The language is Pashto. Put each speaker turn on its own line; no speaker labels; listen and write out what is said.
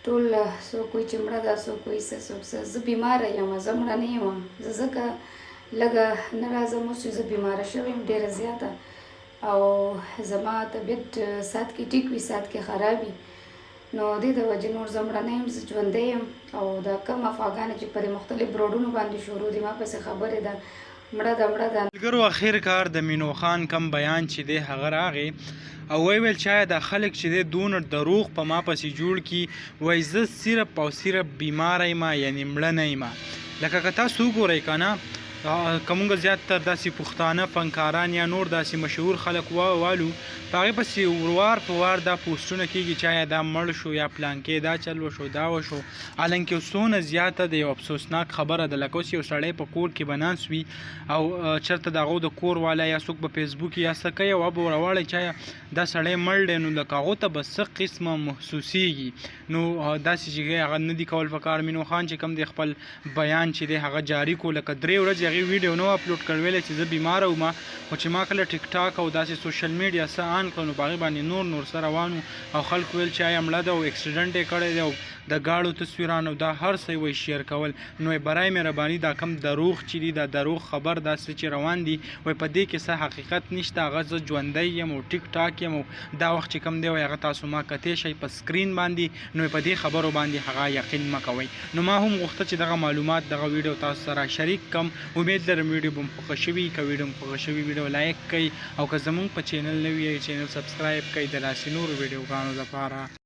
ټول څوک وایي چې مړه ده، څوک وایي څه، څوک څه. زه بیماره یم، زه مړه نه یم. زه ځکه لږه نه راځم اوس چې زه بیماره شوې یم ډېره زیاته، او زما طبیعت ساعت کې ټیک وي، ساعت کې خراب وي. نو دې د وجې نور زه مړه نه یم، زه ژوندی یم. او دا کوم افغانې چې په دې مختلف بروډونو باندې شروع دي ما پسې خبرې ده مړه ده مړه ده.
ملګرو اخر کار د مینو خان کم بیان چې دی هغه راغی او ویل شاید دا خلک چې دی دونه دروغ په ما پسې جوړ کی، وایي زه صرف او صرف بیماره یم، یعنی مړه نه یم. لکه که تاسو وګورئ که نه، که مونږ زیاتتر داسې پښتانه فنکاران یا نور داسې مشهور خلک والو، په هغې پسې وار په وار دا پوسټونه کېږي چې آیا دا مړ شو یا پلانکې دا چل وشو دا وشو. حالانکې څونه زیاته د یو افسوسناک خبره ده. لکه اوس یو سړی په کور کې به ناست وي او چېرته د هغو د کور والا یا څوک به فیسبوک یا څه کوي او به راوړی چې آیا دا سړی مړ دی، نو لکه هغو ته به څه قسمه محسوسیږي. نو داسې چې هغه نه دي کول پکار. مینو خان چې کوم دی خپل بیان چې دی هغه جاري کو، لکه 3 ورځې هغې ویډیو نو اپلوډ کړ، ویلی چې زه بیماره وم، خو چې ما کله ټیک ټاک او داسې سوشل میډیا څه آن کړل نو په هغې باندې نور څه روان وو او خلکو ویل چې آیا مړه ده او اکسیډنټ یې کړی دی او د گاړو تصویران او دا هر څه یې شیر کول. نو برای مهرباني دا کم دروغ چې دي، دا دروغ خبر داسې چې روان دي، وایي په دې کې څه حقیقت نشته. هغه زه ژوندی یم او ټیک ټاک یم او دا وخت چې کم دی وایي هغه تاسو ما کتی شئ په سکرین باندې، نو په دې خبرو باندې هغه یقین مه کوئ. نو ما هم غوښته چې دغه معلومات دغه ویډیو تاسو سره شریک کم. امید لرم ویډیو به مو خوښه شوي. که ویډیو مو خوښه شوي ویډیو لایک کړئ او که زموږ په چینل نوي یې چینل سبسکرایب کړئ د داسې نورو ویډیوګانو لپاره.